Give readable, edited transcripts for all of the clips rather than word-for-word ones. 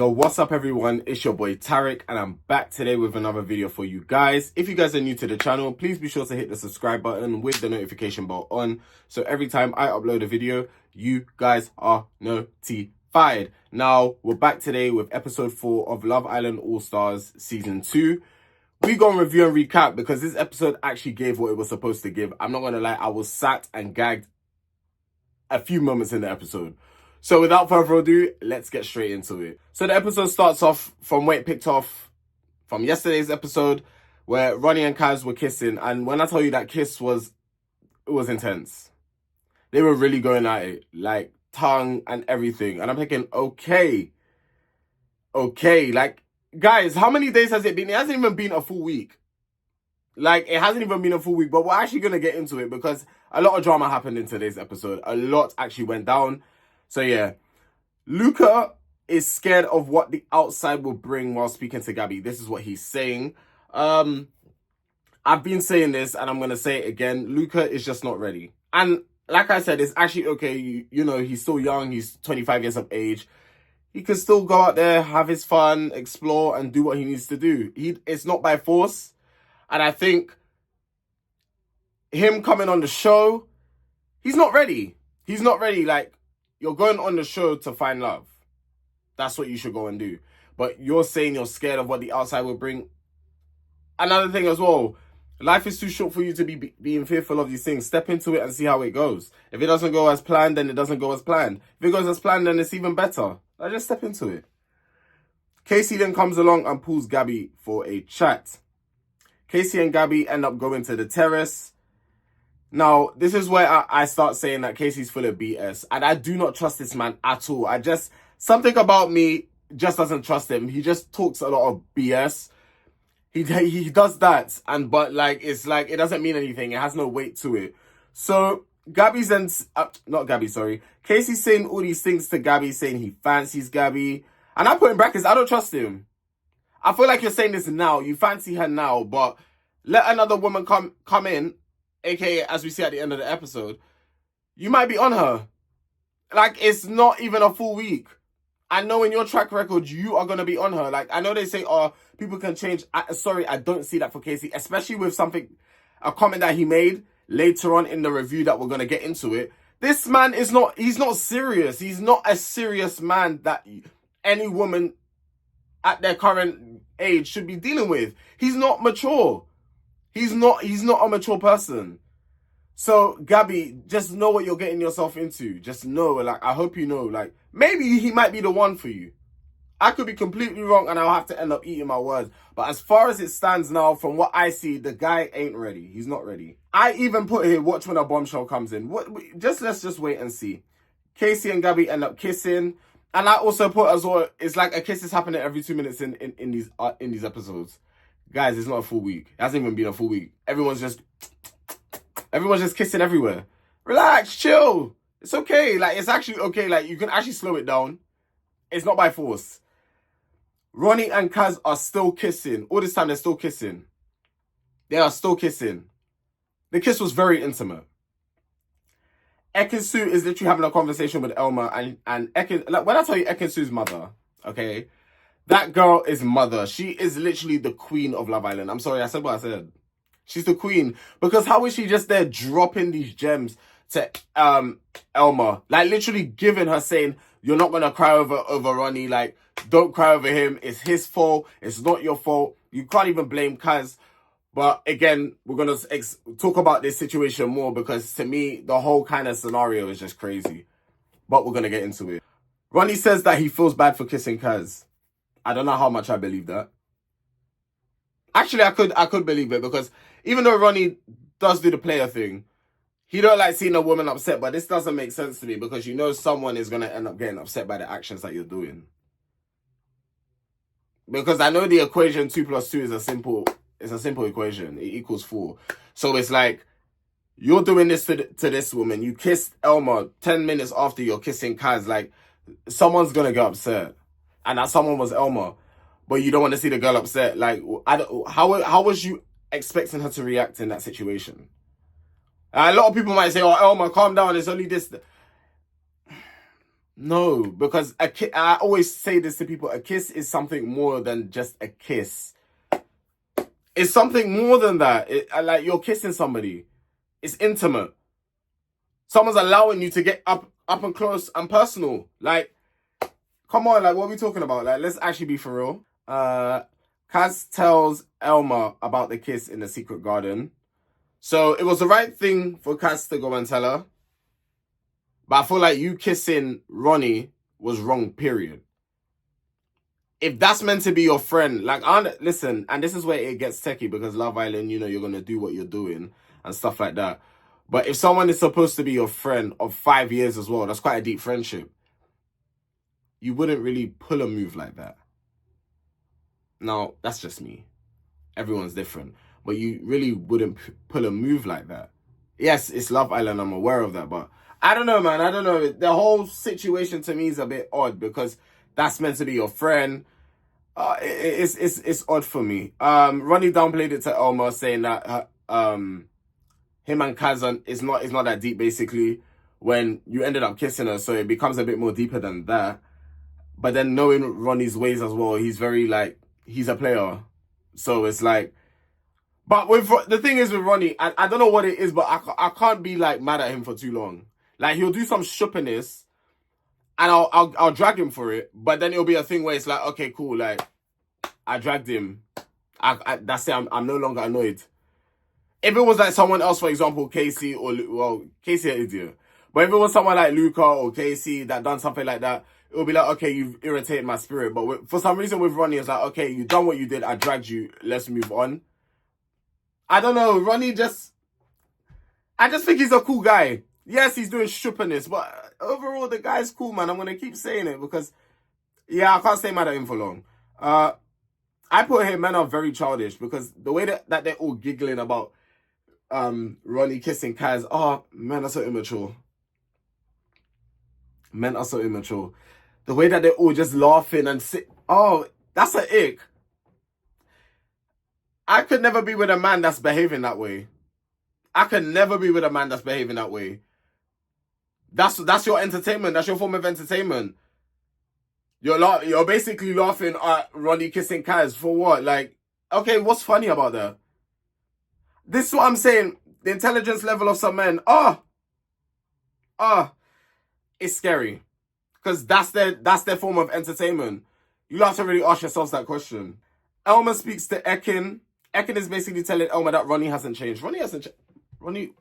Yo, what's up everyone? It's your boy Tarek and I'm back today with another video for you guys. If you guys are new to the channel, please be sure to hit the subscribe button with the notification bell on. So every time I upload a video, you guys are notified. Now, we're back today with episode 4 of Love Island All-Stars Season 2. We go and review and recap because this episode actually gave what it was supposed to give. I'm not going to lie, I was sat and gagged a few moments in the episode. So without further ado, let's get straight into it. So the episode starts off from where it picked off from yesterday's episode, where Ronnie and Kaz were kissing. And when I tell you that kiss was intense. They were really going at it, like tongue and everything. And I'm thinking, okay, like, guys, how many days has it been? It hasn't even been a full week. Like, it hasn't even been a full week, but we're actually going to get into it because a lot of drama happened in today's episode. A lot actually went down. So yeah, Luca is scared of what the outside will bring while speaking to Gabby. This is what he's saying. I've been saying this and I'm going to say it again. Luca is just not ready. And like I said, it's actually okay. You know, he's still young. He's 25 years of age. He can still go out there, have his fun, explore and do what he needs to do. It's not by force. And I think him coming on the show, he's not ready. He's not ready. Like, you're going on the show to find love. That's what you should go and do. But you're saying you're scared of what the outside will bring. Another thing as well, life is too short for you to be being fearful of these things. Step into it and see how it goes. If it doesn't go as planned, then it doesn't go as planned. If it goes as planned, then it's even better. Like, just step into it. Casey then comes along and pulls Gabby for a chat. Casey and Gabby end up going to the terrace. Now, this is where I start saying that Casey's full of BS. And I do not trust this man at all. Something about me just doesn't trust him. He just talks a lot of BS. He does that. But like, it's like, it doesn't mean anything. It has no weight to it. So, Casey's saying all these things to Gabby, saying he fancies Gabby. And I put in brackets, I don't trust him. I feel like you're saying this now. You fancy her now, but let another woman come in, aka, as we see at the end of the episode, you might be on her. Like, it's not even a full week. I know in your track record, you are going to be on her. Like, I know they say, oh, people can change. Sorry, I don't see that for Casey, especially with a comment that he made later on in the review that we're going to get into it. This man he's not serious. He's not a serious man that any woman at their current age should be dealing with. He's not mature. He's not a mature person. So, Gabby, just know what you're getting yourself into. Just know, like, I hope you know, like, maybe he might be the one for you. I could be completely wrong and I'll have to end up eating my words. But as far as it stands now, from what I see, the guy ain't ready. He's not ready. I even put here, watch when a bombshell comes in. Let's just wait and see. Casey and Gabby end up kissing. And I also put as well, it's like a kiss is happening every 2 minutes in these episodes. Guys, it's not a full week. It hasn't even been a full week. Everyone's just kissing everywhere. Relax, chill. It's okay. Like, it's actually okay. Like, you can actually slow it down. It's not by force. Ronnie and Kaz are still kissing. All this time, they're still kissing. They are still kissing. The kiss was very intimate. Ekin-su is literally having a conversation with Elma and Ekin. Like, when I tell you Ekin-su's mother, okay, that girl is mother. She is literally the queen of Love Island. I'm sorry, I said what I said. She's the queen. Because how is she just there dropping these gems to Elma? Like, literally giving her, saying, you're not going to cry over Ronnie. Like, don't cry over him. It's his fault. It's not your fault. You can't even blame Kaz. But again, we're going to talk about this situation more because to me, the whole kind of scenario is just crazy. But we're going to get into it. Ronnie says that he feels bad for kissing Kaz. I don't know how much I believe that. Actually, I could believe it because even though Ronnie does do the player thing, he don't like seeing a woman upset, but this doesn't make sense to me because you know someone is going to end up getting upset by the actions that you're doing. Because I know the equation 2 plus 2 is a simple equation. It equals 4. So it's like, you're doing this to this woman. You kissed Elma 10 minutes after you're kissing Kaz. Like, someone's going to get upset. And that someone was Elma. But you don't want to see the girl upset. Like, how was you expecting her to react in that situation? A lot of people might say, oh, Elma, calm down. It's only this. No, because I always say this to people, a kiss is something more than just a kiss. It's something more than that. Like, you're kissing somebody. It's intimate. Someone's allowing you to get up and close and personal. Like, come on, like, what are we talking about? Like, let's actually be for real. Kaz tells Elma about the kiss in the secret garden. So it was the right thing for Kaz to go and tell her. But I feel like you kissing Ronnie was wrong, period. If that's meant to be your friend, like, listen, and this is where it gets techie, because Love Island, you know, you're going to do what you're doing and stuff like that. But if someone is supposed to be your friend of 5 years as well, that's quite a deep friendship. You wouldn't really pull a move like that. Now, that's just me. Everyone's different. But you really wouldn't pull a move like that. Yes, it's Love Island, I'm aware of that, but I don't know, man. I don't know. The whole situation to me is a bit odd, because that's meant to be your friend. It's odd for me. Ronnie downplayed it to Elma, saying that him and Kazan is not that deep, basically, when you ended up kissing her, so it becomes a bit more deeper than that. But then knowing Ronnie's ways as well, he's very, like, he's a player. So it's like, but the thing is with Ronnie, I don't know what it is, but I can't be, like, mad at him for too long. Like, he'll do some shoppiness, and I'll drag him for it, but then it'll be a thing where it's like, okay, cool, like, I dragged him. That's it, I'm no longer annoyed. If it was like someone else, for example, Casey, Casey an idiot. But if it was someone like Luca or Casey that done something like that, it'll be like, okay, you've irritated my spirit. But for some reason with Ronnie, it's like, okay, you done what you did, I dragged you, let's move on. I don't know, Ronnie I just think he's a cool guy. Yes, he's doing shoppiness, but overall, the guy's cool, man. I'm going to keep saying it because, yeah, I can't stay mad at him for long. I put here, men are very childish, because the way that they're all giggling about Ronnie kissing Kaz, oh, men are so immature. Men are so immature. The way that they're all just laughing and oh, that's an ick. I could never be with a man that's behaving that way. I could never be with a man that's behaving that way. That's your entertainment. That's your form of entertainment. You're basically laughing at Ronnie kissing Kaz for what? Like, okay, what's funny about that? This is what I'm saying. The intelligence level of some men, it's scary. Because that's their form of entertainment. You'll have to really ask yourselves that question. Elma speaks to Ekin. Ekin is basically telling Elma that Ronnie hasn't changed. Ronnie hasn't changed. Ronnie,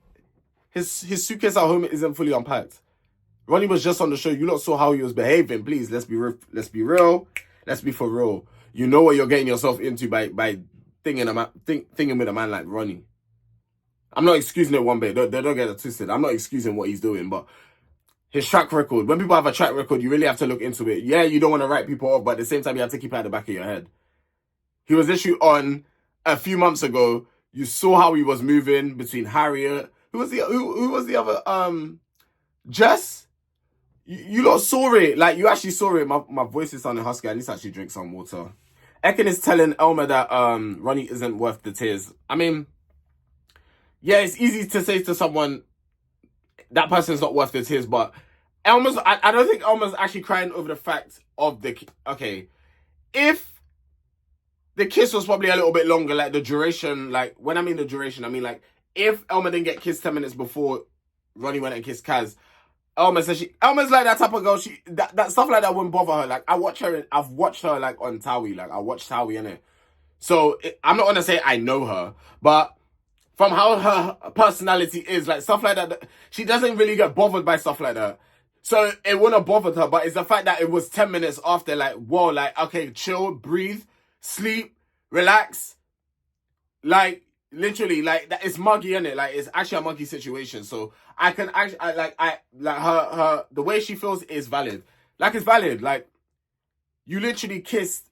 his suitcase at home isn't fully unpacked. Ronnie was just on the show. You lot saw how he was behaving. Please, let's be real. Let's be for real. You know what you're getting yourself into by thinking with a man like Ronnie. I'm not excusing it one bit. Don't get it twisted. I'm not excusing what he's doing, but his track record. When people have a track record, you really have to look into it. Yeah, you don't want to write people off, but at the same time, you have to keep it at the back of your head. He was literally on a few months ago. You saw how he was moving between Harriet. Who was the other? Jess. You lot saw it. Like, you actually saw it. My voice is sounding husky. I need to actually drink some water. Ekin is telling Elma that Ronnie isn't worth the tears. I mean, yeah, it's easy to say to someone that person's not worth the tears, but I don't think Elma's actually crying over the fact of if the kiss was probably a little bit longer, like the duration, like when I mean the duration, I mean like if Elma didn't get kissed 10 minutes before Ronnie went and kissed Kaz, Elma's like that type of girl. That stuff like that wouldn't bother her. Like I've watched her like on Towie. Like I watched Towie in it. So I'm not gonna say I know her, but from how her personality is, like stuff like that, she doesn't really get bothered by stuff like that. So it wouldn't have bothered her, but it's the fact that it was 10 minutes after, like, whoa, like, okay, chill, breathe, sleep, relax. Like, literally, like, that it's muggy, innit? Like, it's actually a muggy situation. So I can actually, her, the way she feels is valid. Like, it's valid. Like, you literally kissed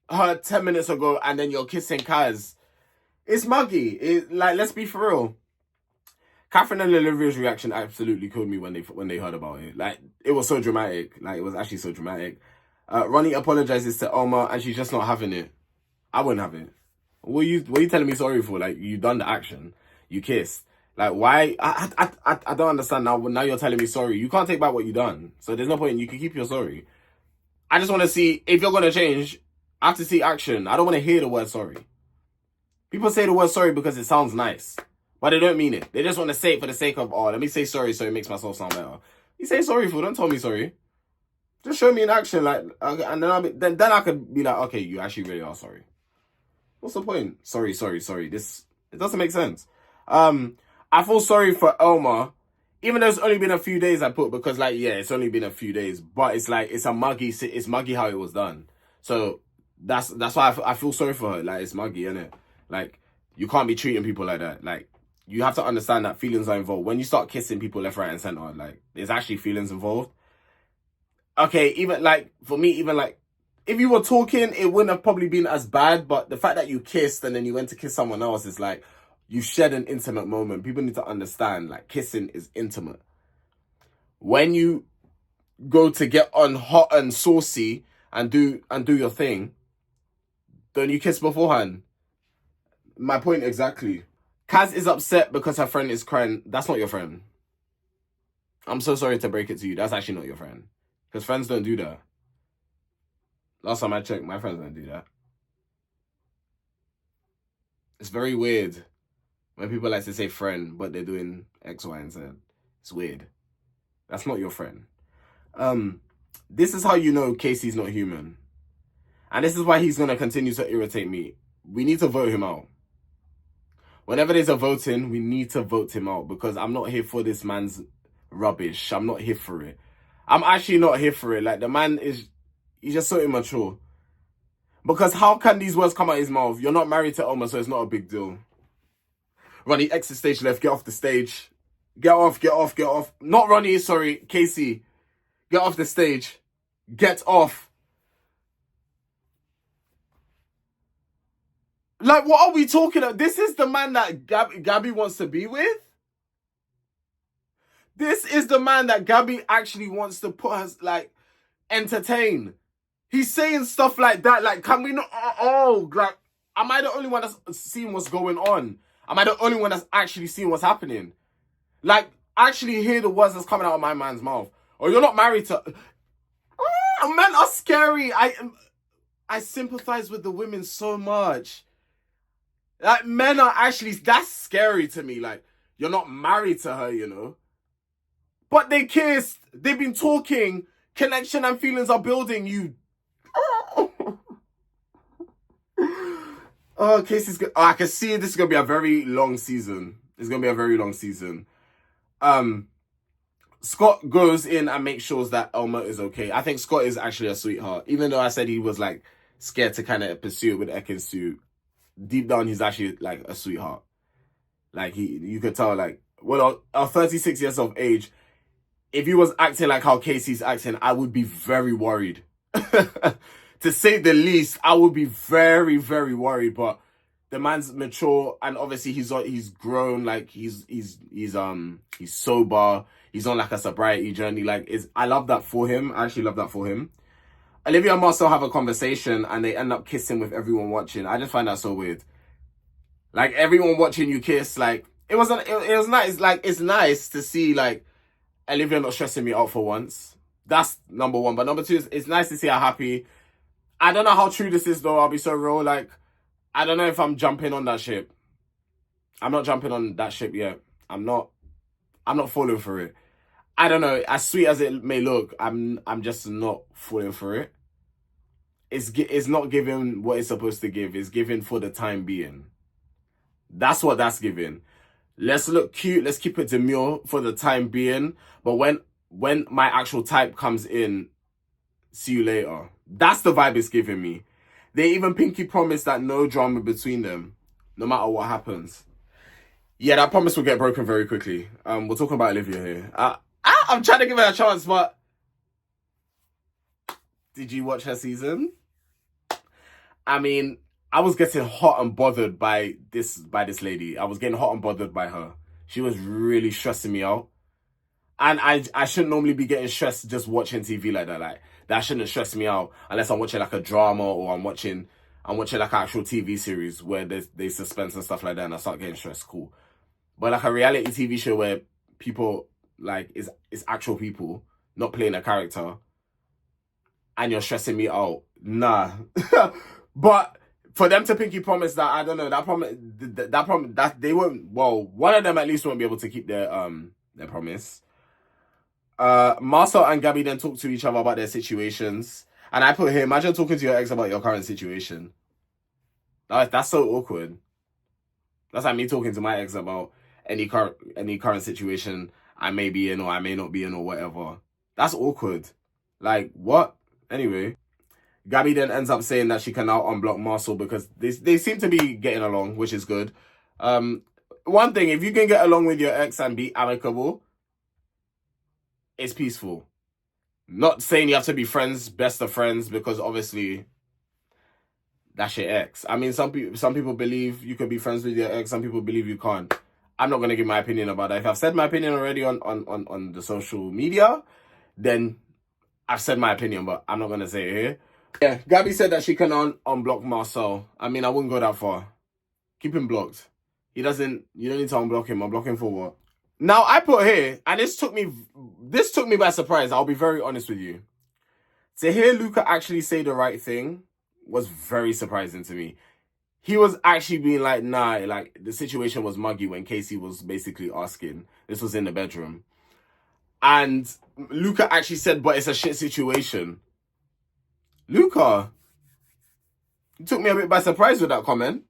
her 10 minutes ago and then you're kissing Kaz. It's muggy. Like, let's be for real. Catherine and Olivia's reaction absolutely killed me when they heard about it. Like, it was so dramatic. Like, it was actually so dramatic. Ronnie apologizes to Elma and she's just not having it. I wouldn't have it. What are you telling me sorry for? Like, you done the action. You kissed. Like, why? I don't understand now. Now you're telling me sorry. You can't take back what you done. So there's no point. You can keep your sorry. I just want to see, if you're going to change, I have to see action. I don't want to hear the word sorry. People say the word sorry because it sounds nice, but they don't mean it. They just want to say it for the sake of, oh, let me say sorry so it makes myself sound better. You say sorry for, don't tell me sorry. Just show me in action, like, and then I could be like, okay, you actually really are sorry. What's the point? Sorry. It doesn't make sense. I feel sorry for Elma, even though it's only been a few days. I put because like, yeah, it's only been a few days, but it's like it's muggy how it was done. So that's why I feel sorry for her. Like, it's muggy, innit? Like, you can't be treating people like that. Like, you have to understand that feelings are involved. When you start kissing people left, right, and center, like, there's actually feelings involved. Okay, even like for me, even like if you were talking, it wouldn't have probably been as bad. But the fact that you kissed and then you went to kiss someone else is like, you shared an intimate moment. People need to understand, like, kissing is intimate. When you go to get on hot and saucy and do your thing, don't you kiss beforehand? My point exactly. Kaz is upset because her friend is crying. That's not your friend. I'm so sorry to break it to you. That's actually not your friend. Because friends don't do that. Last time I checked, my friends don't do that. It's very weird when people like to say friend, but they're doing X, Y, and Z. It's weird. That's not your friend. This is how you know Casey's not human. And this is why he's going to continue to irritate me. We need to vote him out. Whenever there's a voting, we need to vote him out because I'm not here for this man's rubbish. I'm not here for it. I'm actually not here for it. Like, the man he's just so immature. Because how can these words come out his mouth? You're not married to Elma, so it's not a big deal. Ronnie, exit stage left, get off the stage. Get off. Not Ronnie, sorry, Casey. Get off the stage. Get off. Like, what are we talking about? This is the man that Gabby wants to be with? This is the man that Gabby actually wants to put us, like, entertain. He's saying stuff like that. Like, can we not? Like, am I the only one that's seeing what's going on? Am I the only one that's actually seeing what's happening? Like, actually hear the words that's coming out of my man's mouth. Or you're not married to... men are scary. I sympathize with the women so much. Like, men are actually... That's scary to me. Like, you're not married to her, you know? But they kissed. They've been talking. Connection and feelings are building. You... Oh, Casey's good. Oh, I can see this is going to be a very long season. It's going to be a very long season. Scott goes in and makes sure that Elma is okay. I think Scott is actually a sweetheart. Even though I said he was, like, scared to kind of pursue it with ekin-su, deep down, he's actually, like, a sweetheart. Like, you could tell, like, well, at 36 years of age, if he was acting like how Casey's acting, I would be very worried. To say the least, I would be very, very worried. But the man's mature, and obviously he's grown. Like, he's sober. He's on, like, a sobriety journey. Like, I love that for him. I actually love that for him. Olivia and Marcel have a conversation, and they end up kissing with everyone watching. I just find that so weird. Like, everyone watching you kiss, like, it was nice. Like, it's nice to see, like, Olivia not stressing me out for once. That's number one. But number two is, it's nice to see her happy. I don't know how true this is, though. I'll be so real. Like, I don't know if I'm jumping on that ship. I'm not jumping on that ship yet. I'm not falling for it. I don't know. As sweet as it may look, I'm just not falling for it. It's not giving what it's supposed to give. It's giving for the time being. That's what that's giving. Let's look cute. Let's keep it demure for the time being. But when my actual type comes in, see you later. That's the vibe it's giving me. They even pinky promised that no drama between them, no matter what happens. Yeah, that promise will get broken very quickly. We're talking about Olivia here. I'm trying to give her a chance, but did you watch her season? I mean, I was getting hot and bothered by this lady. I was getting hot and bothered by her. She was really stressing me out. And I shouldn't normally be getting stressed just watching TV like that. Like, that shouldn't stress me out unless I'm watching, like, a drama, or I'm watching like an actual TV series where there's suspense and stuff like that, and I start getting stressed. Cool. But like a reality TV show where people like is actual people, not playing a character, and you're stressing me out. Nah. But for them to pinky promise that, I don't know, that they won't, well, one of them at least won't be able to keep their promise. Marcel and Gabby then talk to each other about their situations. And I put here, imagine talking to your ex about your current situation. That's so awkward. That's like me talking to my ex about any current situation I may be in or I may not be in or whatever. That's awkward. Like, what? Anyway, Gabby then ends up saying that she can now unblock Marcel because they seem to be getting along, which is good. One thing, if you can get along with your ex and be amicable, it's peaceful. Not saying you have to be friends, best of friends, because obviously that's your ex. I mean, some people believe you could be friends with your ex. Some people believe you can't. I'm not gonna give my opinion about that. If I've said my opinion already on the social media, then I've said my opinion, but I'm not gonna say it here. Yeah, Gabby said that she can unblock Marcel. I mean, I wouldn't go that far. Keep him blocked. You don't need to unblock him. Unblock him for what? Now, I put here, and this took me by surprise. I'll be very honest with you. To hear Luca actually say the right thing was very surprising to me. He was actually being like, nah, like, the situation was muggy when Casey was basically asking. This was in the bedroom. And Luca actually said, but it's a shit situation. Luca, you took me a bit by surprise with that comment.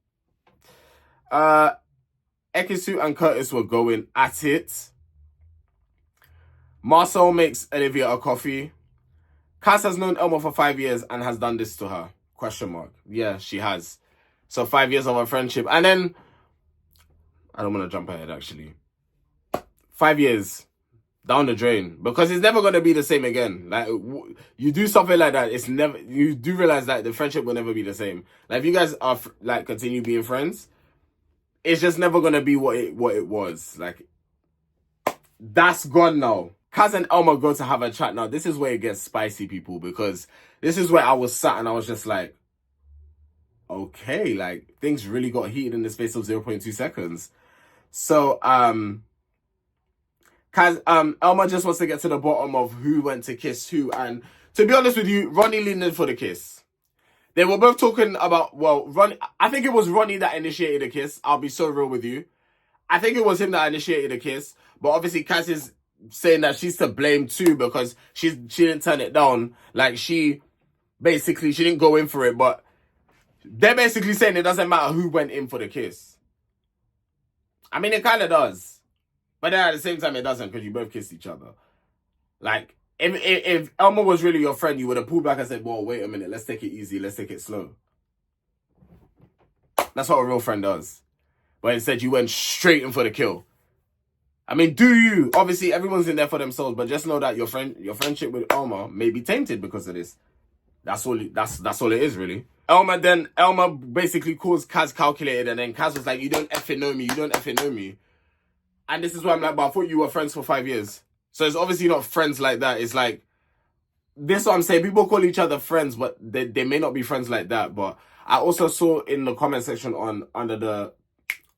Ekin-su and Curtis were going at it. Marcel makes Olivia a coffee. Cass has known Elmo for 5 years and has done this to her. ? Yeah, she has. So 5 years of a friendship. And then, I don't want to jump ahead actually. 5 years down the drain. Because it's never going to be the same again. Like, you do something like that, you do realize that the friendship will never be the same. Like, if you guys are, like, continue being friends, it's just never going to be what it was. Like, that's gone now. Kaz and Elma go to have a chat now. This is where it gets spicy, people, because this is where I was sat and I was just like, okay, like, things really got heated in the space of 0.2 seconds. So, Elma just wants to get to the bottom of who went to kiss who. And to be honest with you, Ronnie leaned in for the kiss. They were both talking about, well, Ronnie, I think it was Ronnie that initiated the kiss. I'll be so real with you. I think it was him that initiated the kiss. But obviously, Cass is saying that she's to blame too because she didn't turn it down. Like, she didn't go in for it. But they're basically saying it doesn't matter who went in for the kiss. I mean, it kind of does. But then at the same time, it doesn't because you both kissed each other. Like, if Elma was really your friend, you would have pulled back and said, well, wait a minute, let's take it easy, let's take it slow. That's what a real friend does. But instead, you went straight in for the kill. I mean, do you? Obviously, everyone's in there for themselves, but just know that your friendship with Elma may be tainted because of this. That's all it is, really. Elma basically calls Kaz calculated, and then Kaz was like, you don't effing know me. And this is why I'm like, but I thought you were friends for 5 years. So it's obviously not friends like that. It's like, this is what I'm saying. People call each other friends, but they may not be friends like that. But I also saw in the comment section on the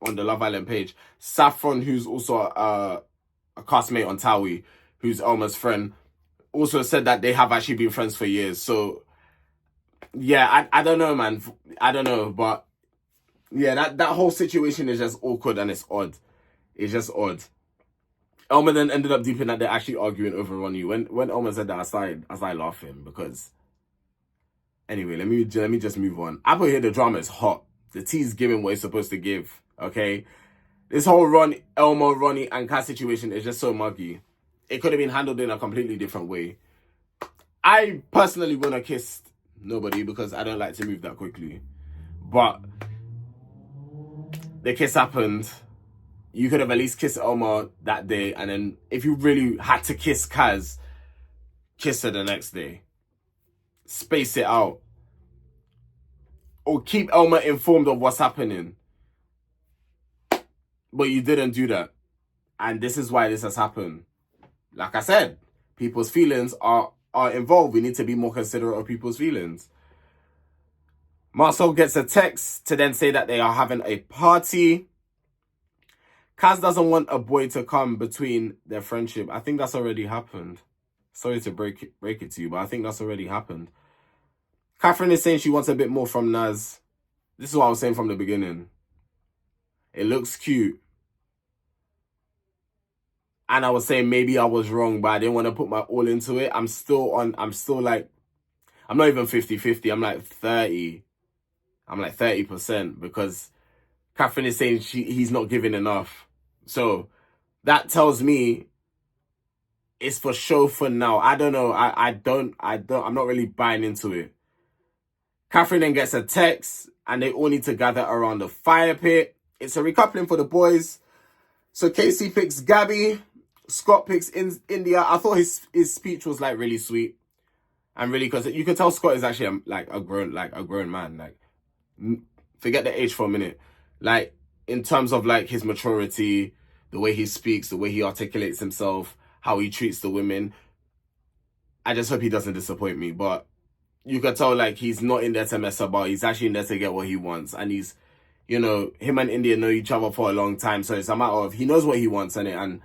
Love Island page, Saffron, who's also a castmate on Towie, who's Elma's friend, also said that they have actually been friends for years. So, yeah, I don't know, man. I don't know. But, yeah, that whole situation is just awkward and it's odd. It's just odd. Elma then ended up deep in that they're actually arguing over Ronnie. When Elma said that, I started laughing because... Anyway, let me just move on. I put here the drama is hot. The tea's giving what it's supposed to give, okay? This whole Elma, Ronnie, and Cass situation is just so muggy. It could have been handled in a completely different way. I personally wouldn't have kissed nobody because I don't like to move that quickly. But the kiss happened. You could have at least kissed Elma that day, and then if you really had to kiss Kaz, kiss her the next day. Space it out. Or keep Elma informed of what's happening. But you didn't do that. And this is why this has happened. Like I said, people's feelings are involved. We need to be more considerate of people's feelings. Marcel gets a text to then say that they are having a party. Kaz doesn't want a boy to come between their friendship. I think that's already happened. Sorry to break it to you, but I think that's already happened. Catherine is saying she wants a bit more from Naz. This is what I was saying from the beginning. It looks cute. And I was saying maybe I was wrong, but I didn't want to put my all into it. I'm still like, I'm not even 50-50. I'm like 30. I'm like 30% because Catherine is saying he's not giving enough. So that tells me it's for show for now. I don't know. I'm not really buying into it. Catherine then gets a text and they all need to gather around the fire pit. It's a recoupling for the boys. So Casey picks Gabby. Scott picks India. I thought his speech was like really sweet. And really, because you can tell Scott is actually a grown man. Like, forget the age for a minute. Like, in terms of like his maturity, the way he speaks, the way he articulates himself, how he treats the women. I just hope he doesn't disappoint me. But you can tell like he's not in there to mess about. He's actually in there to get what he wants. And he's, you know, him and India know each other for a long time. So it's a matter of he knows what he wants in it. And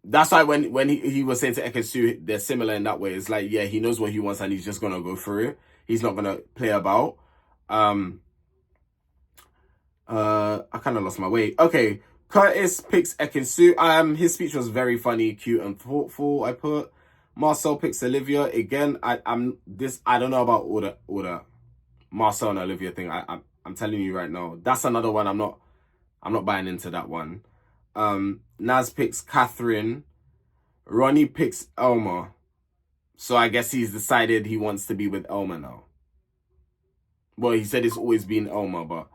that's why when he was saying to Ekin-su, they're similar in that way. It's like, yeah, he knows what he wants and he's just going to go through it. He's not going to play about. I kind of lost my way. Okay, Curtis picks Ekin-su. His speech was very funny, cute, and thoughtful. I put Marcel picks Olivia again. I don't know about all the Marcel and Olivia thing. I'm telling you right now, that's another one. I'm not buying into that one. Naz picks Catherine. Ronnie picks Elma. So I guess he's decided he wants to be with Elma now. Well, he said it's always been Elma, but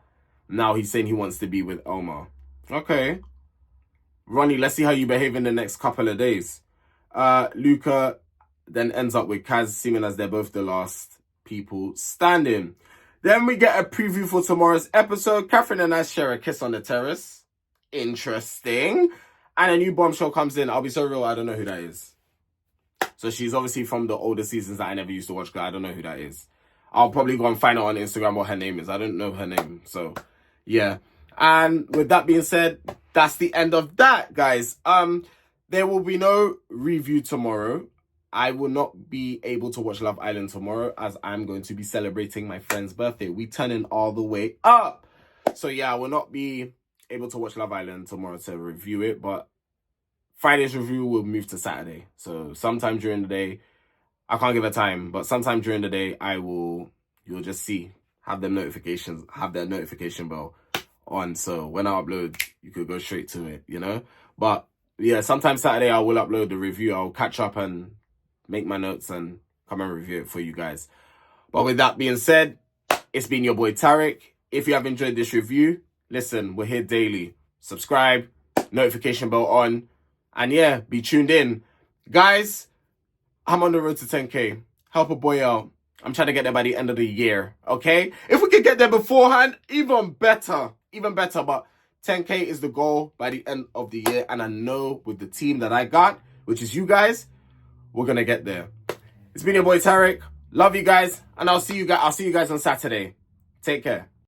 now he's saying he wants to be with Elma. Okay. Ronnie, let's see how you behave in the next couple of days. Luca then ends up with Kaz, seeming as they're both the last people standing. Then we get a preview for tomorrow's episode. Catherine and I share a kiss on the terrace. Interesting. And a new bombshell comes in. I'll be so real, I don't know who that is. So she's obviously from the older seasons that I never used to watch, because I don't know who that is. I'll probably go and find out on Instagram what her name is. I don't know her name. So, yeah. And with that being said, that's the end of that, guys. There will be no review tomorrow. I will not be able to watch Love Island tomorrow as I'm going to be celebrating my friend's birthday. We turning all the way up. So, yeah, I will not be able to watch Love Island tomorrow to review it, but Friday's review will move to Saturday. So sometime during the day, I can't give a time, but sometime during the day, you'll just see, have the notifications, have that notification bell on. So when I upload, you could go straight to it, you know? But yeah, sometime Saturday, I will upload the review. I'll catch up and make my notes and come and review it for you guys. But with that being said, it's been your boy Tarek. If you have enjoyed this review, listen, we're here daily. Subscribe, notification bell on, and yeah, be tuned in. Guys, I'm on the road to 10K. Help a boy out. I'm trying to get there by the end of the year, okay? If we could get there beforehand, even better. Even better, but 10K is the goal by the end of the year, and I know with the team that I got, which is you guys, we're going to get there. It's been your boy Tarek. Love you guys, and I'll see you guys on Saturday. Take care.